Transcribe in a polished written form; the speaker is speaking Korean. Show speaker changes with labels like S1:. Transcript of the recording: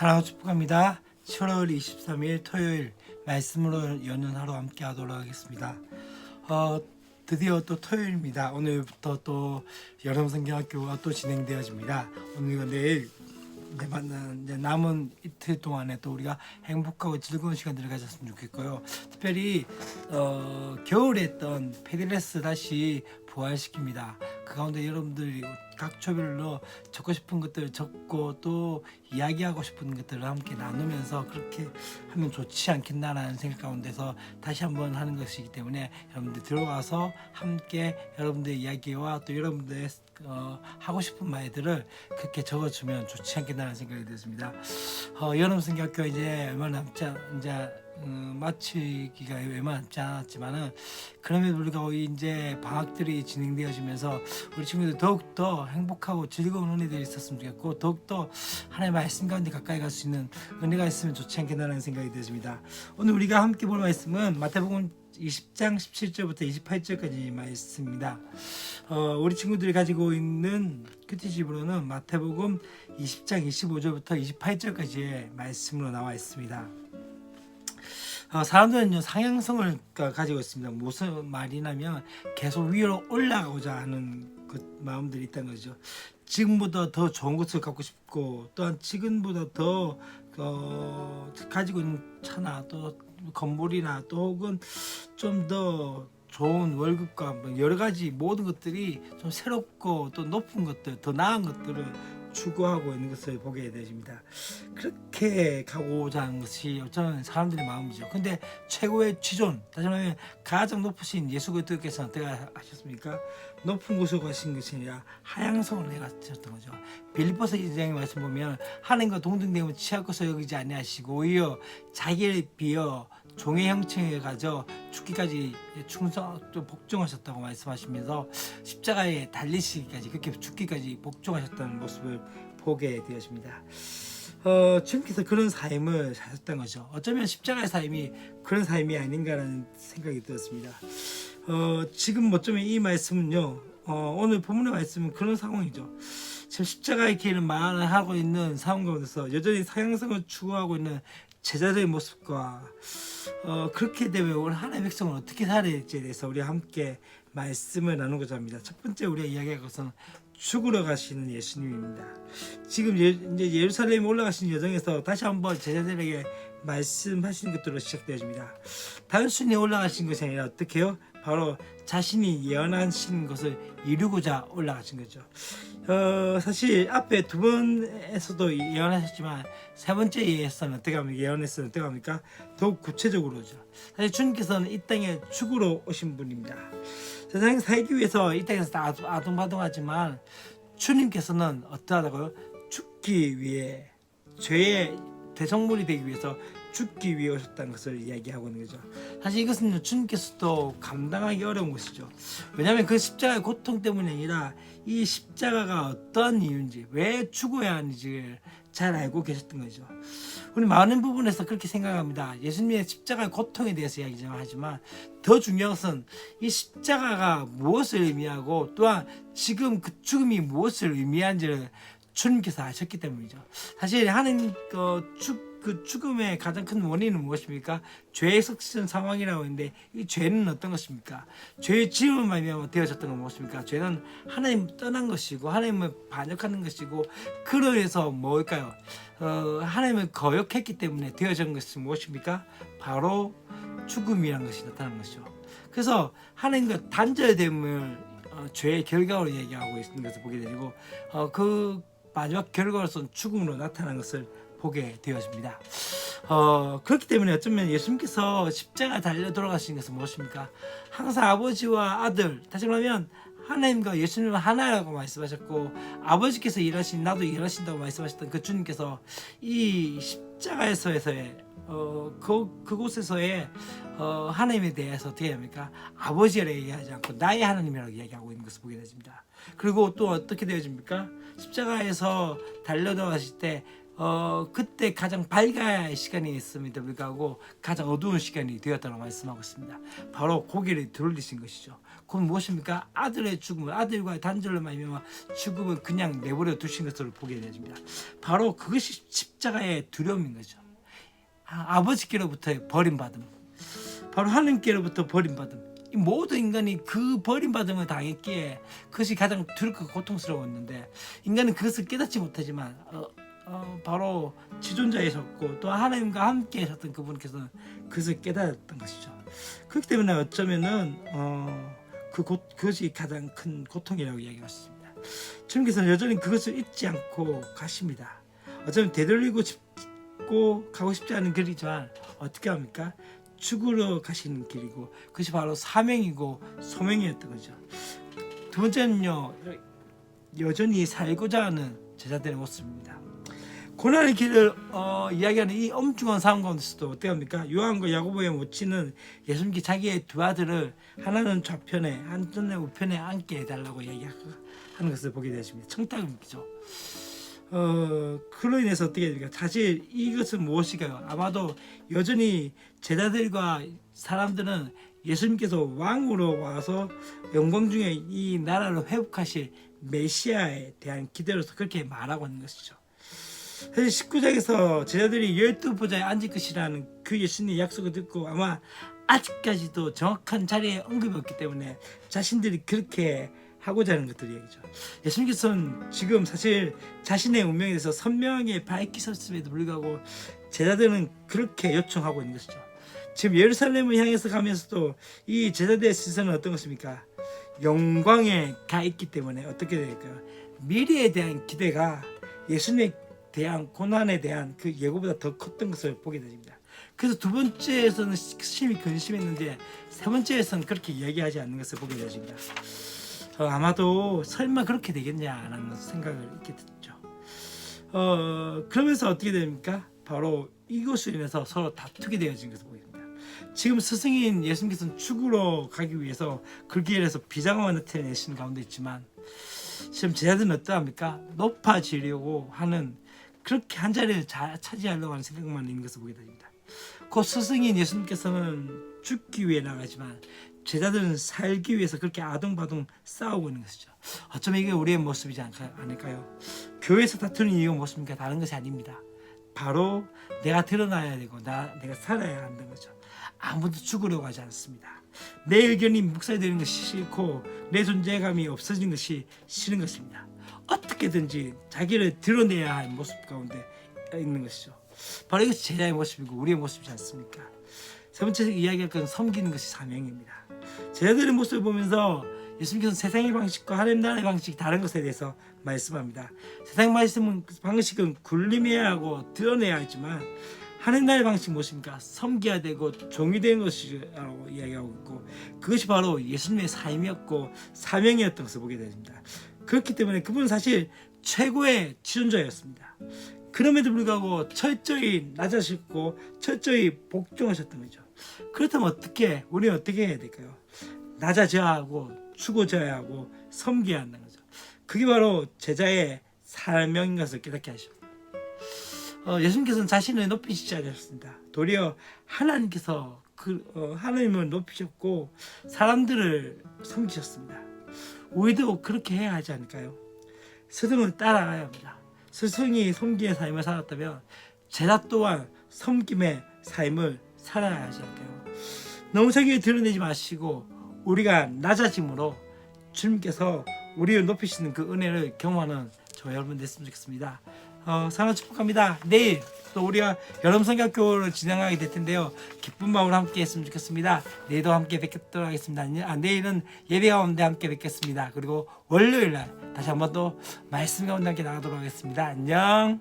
S1: 사랑하고 축복합니다. 7월 23일 토요일 말씀으로 여는 하루 함께 하도록 하겠습니다. 드디어 또 토요일입니다. 오늘부터 또 여름 성경학교가 또 진행되어집니다. 오늘과 내일 이제 남은 이틀 동안에 또 우리가 행복하고 즐거운 시간들을 가졌으면 좋겠고요. 특별히 겨울에 했던 페디레스 다시 부활시킵니다. 그 가운데 여러분들이 각 초별로 적고 싶은 것들을 적고 또 이야기하고 싶은 것들을 함께 나누면서 그렇게 하면 좋지 않겠나라는 생각 가운데서 다시 한번 하는 것이기 때문에 여러분들 들어가서 함께 여러분들의 이야기와 또 여러분들의 하고 싶은 말들을 그렇게 적어주면 좋지 않겠나라는 생각이 들었습니다. 여름 성경학교 이제 얼마 남지 마치기가 얼마 남지 않았지만은 그럼에도 불구하고 이제 방학들이 진행되어지면서 우리 친구들 더욱더 행복하고 즐거운 은혜들이 있었으면 좋겠고 더욱더 하나님의 말씀 가운데 가까이 갈 수 있는 은혜가 있으면 좋지 않겠나라는 생각이 들었습니다. 오늘 우리가 함께 볼 말씀은 마태복음 20장 17절부터 28절까지 말씀입니다. 우리 친구들이 가지고 있는 큐티집으로는 마태복음 20장 25절부터 28절까지의 말씀으로 나와 있습니다. 사람들은 상향성을 가지고 있습니다. 무슨 말이냐면 계속 위로 올라가고자 하는 마음들이 있다는 거죠. 지금보다 더 좋은 것을 갖고 싶고 또한 지금보다 더 가지고 있는 차나 또 건물이나 또 혹은 좀 더 좋은 월급과 여러 가지 모든 것들이 좀 새롭고 또 높은 것들, 더 나은 것들을 추구하고 있는 것을 보게 되십니다. 그렇게 가고자 하는 것이 어쩌면 사람들의 마음이죠. 근데 최고의 지존, 다시 말하면 가장 높으신 예수 그리스도께서 어떻게 하셨습니까? 높은 곳으로 가신 것이 아니라 하향성을 내가셨던 거죠. 빌립보서 2장의 말씀 보면 하나님과 동등됨을 취할 것을 여기지 아니하시고 오히려 자기를 비어 종의 형체를 가져 죽기까지 복종하셨다고 말씀하시면서 십자가에 달리시기까지 그렇게 죽기까지 복종하셨다는 모습을 보게 되었습니다. 주님께서 그런 삶을 사셨던 거죠. 어쩌면 십자가의 삶이 그런 삶이 아닌가라는 생각이 들었습니다. 지금 어쩌면 이 말씀은요, 오늘 본문의 말씀은 그런 상황이죠. 지금 십자가의 길을 말하고 있는 상황 가운데서 여전히 상향성을 추구하고 있는 제자들의 모습과 그렇게 되면 오늘 하나님의 백성을 어떻게 살아야 될지에 대해서 우리 함께 말씀을 나누고자 합니다. 첫 번째 우리가 이야기할 것은 죽으러 가시는 예수님입니다. 지금 이제 예루살렘에 올라가신 여정에서 다시 한번 제자들에게 말씀하시는 것들로 시작되어집니다. 단순히 올라가신 것이 아니라 어떻게 해요? 바로 자신이 예언하신 것을 이루고자 올라가신 거죠. 사실 앞에 두 번에서도 예언하셨지만 세 번째 예언에서는 어떻게 합니까? 더욱 구체적으로죠. 사실 주님께서는 이 땅에 죽으러 오신 분입니다. 세상에 살기 위해서 이 땅에서 다 아둥바둥하지만 주님께서는 어떠하다고요? 죽기 위해 죄의 대성물이 되기 위해서 죽기 위해 오셨다는 것을 이야기하고 있는 거죠. 사실 이것은 주님께서도 감당하기 어려운 것이죠. 왜냐하면 그 십자가의 고통 때문이 아니라 이 십자가가 어떠한 이유인지 왜 죽어야 하는지를 잘 알고 계셨던 거죠. 우리 많은 부분에서 그렇게 생각합니다. 예수님의 십자가의 고통에 대해서 이야기하지만 더 중요한 것은 이 십자가가 무엇을 의미하고 또한 지금 그 죽음이 무엇을 의미하는지를 주님께서 아셨기 때문이죠. 사실 하나님 그 죽음의 가장 큰 원인은 무엇입니까? 죄의 썩신 상황이라고 했는데 이 죄는 어떤 것입니까? 죄의 지음을 말미암아 되어졌던 건 무엇입니까? 죄는 하나님 떠난 것이고 하나님을 반역하는 것이고 그러해서 뭘까요? 하나님을 거역했기 때문에 되어진 것이 무엇입니까? 바로 죽음이라는 것이 나타난 것이죠. 그래서 하나님과 단절됨을 죄의 결과로 얘기하고 있는 것을 보게 되고 그 마지막 결과로서는 죽음으로 나타난 것을 보게 되어집니다. 그렇기 때문에 어쩌면 예수님께서 십자가 달려 돌아가신 것은 무엇입니까? 항상 아버지와 아들, 다시 말하면 하나님과 예수님은 하나라고 말씀하셨고 아버지께서 일하신 나도 일하신다고 말씀하셨던 그 주님께서 이 십자가에서의 그곳에서의 하나님에 대해서 어떻게 합니까? 아버지라고 얘기하지 않고 나의 하나님이라고 이야기하고 있는 것을 보게 되십니다. 그리고 또 어떻게 되어집니까? 십자가에서 달려 돌아가실 때 그때 가장 밝아야 할 시간이 있음에도 불구하고 가장 어두운 시간이 되었다고 말씀하고 있습니다. 바로 고개를 돌리신 것이죠. 그건 무엇입니까? 아들의 죽음을, 아들과의 단절로 말미암아 죽음을 그냥 내버려 두신 것으로 보게 되어집니다. 바로 그것이 십자가의 두려움인 거죠. 아버지께로부터의 버림받음, 바로 하나님께로부터 버림받음. 이 모든 인간이 그 버림받음을 당했기에 그것이 가장 두렵고 고통스러웠는데, 인간은 그것을 깨닫지 못하지만 바로 지존자이셨고 또 하나님과 함께 하셨던 그분께서는 그것을 깨달았던 것이죠. 그렇기 때문에 어쩌면은 그것이 가장 큰 고통이라고 이야기할 수 있습니다. 주님께서는 여전히 그것을 잊지 않고 가십니다. 어쩌면 되돌리고 싶고 가고 싶지 않은 길이지만 어떻게 합니까? 죽으러 가시는 길이고 그것이 바로 사명이고 소명이었던 거죠. 두 번째는요, 여전히 살고자 하는 제자들의 모습입니다. 고난의 길을 이야기하는 이 엄중한 상황 가운데서도 어떻게 합니까? 요한과 야고보의 모친은 예수님께 자기의 두 아들을 하나는 좌편에 한편은 우편에 앉게 해달라고 이야기하는 것을 보게 되었습니다. 청탁을 믿죠. 그로 인해서 어떻게 됩니까? 사실 이것은 무엇일까요? 아마도 여전히 제자들과 사람들은 예수님께서 왕으로 와서 영광 중에 이 나라를 회복하실 메시아에 대한 기대로서 그렇게 말하고 있는 것이죠. 사실 19장에서 제자들이 12보좌에 앉을 것이라는 그 예수님의 약속을 듣고 아마 아직까지도 정확한 자리에 언급이 없기 때문에 자신들이 그렇게 하고자 하는 것들 얘기죠. 예수님께서는 지금 사실 자신의 운명에 대해서 선명하게 밝히셨음에도 불구하고 제자들은 그렇게 요청하고 있는 것이죠. 지금 예루살렘을 향해서 가면서도 이 제자들의 시선은 어떤 것입니까? 영광에 가 있기 때문에 어떻게 될까요? 미래에 대한 기대가 예수님에 대한 고난에 대한 그 예고보다 더 컸던 것을 보게 됩니다. 그래서 두 번째에서는 심히 근심했는데 세 번째에서는 그렇게 이야기하지 않는 것을 보게 되어집니다. 아마도 설마 그렇게 되겠냐라는 생각을 이렇게 듣죠. 그러면서 어떻게 됩니까? 바로 이것으로 인해서 서로 다투게 되어진 것을 보게 됩니다. 지금 스승인 예수님께서는 죽으러 가기 위해서 그 길에서 비장함을 나타내시는 가운데 있지만 지금 제자들은 어떠합니까? 높아지려고 하는, 그렇게 한 자리를 차지하려고 하는 생각만 있는 것을 보게 됩니다. 그 스승인 예수님께서는 죽기 위해 나가지만 제자들은 살기 위해서 그렇게 아동바동 싸우고 있는 것이죠. 어쩌면 이게 우리의 모습이지 않을까요? 교회에서 다투는 이유가 무엇입니까? 다른 것이 아닙니다. 바로 내가 드러나야 되고 내가 살아야 한다는 거죠. 아무도 죽으려고 하지 않습니다. 내 의견이 묵살되는 것이 싫고 내 존재감이 없어지는 것이 싫은 것입니다. 어떻게든지 자기를 드러내야 할 모습 가운데 있는 것이죠. 바로 이것이 제자의 모습이고 우리의 모습이지 않습니까? 세 번째 이야기할 것은 섬기는 것이 사명입니다. 제자들의 모습을 보면서 예수님께서 세상의 방식과 하나님 나라의 방식이 다른 것에 대해서 말씀합니다. 세상 방식은 굴림해야 하고 드러내야 하지만 하나님 나라의 방식은 무엇입니까? 섬겨야 되고 종이 되는 것이라고 이야기하고 있고 그것이 바로 예수님의 삶이었고 사명이었던 것을 보게 됩니다. 그렇기 때문에 그분은 사실 최고의 지존자였습니다. 그럼에도 불구하고 철저히 낮아셨고 철저히 복종하셨던 거죠. 그렇다면 우리는 어떻게 해야 될까요? 낮아져야 하고 죽어져야 하고 섬겨야 한다는 거죠. 그게 바로 제자의 사명인 것을 깨닫게 하십니다. 예수님께서는 자신을 높이시지 않으셨습니다. 도리어 하나님께서 하나님을 높이셨고 사람들을 섬기셨습니다. 우리도 그렇게 해야 하지 않을까요? 스승을 따라가야 합니다. 스승이 섬김의 삶을 살았다면 제자 또한 섬김의 삶을 살아야 하지 않을까요? 너무 자기를 드러내지 마시고 우리가 낮아짐으로 주님께서 우리를 높이시는 그 은혜를 경험하는 저 여러분 됐으면 좋겠습니다. 사랑을 축복합니다. 내일 또 우리가 여름 성경교를 진행하게 될 텐데요. 기쁜 마음으로 함께 했으면 좋겠습니다. 내일도 함께 뵙도록 하겠습니다. 내일은 예배 가운데 함께 뵙겠습니다. 그리고 월요일 날 다시 한번 또 말씀 가운데 함께 나가도록 하겠습니다. 안녕.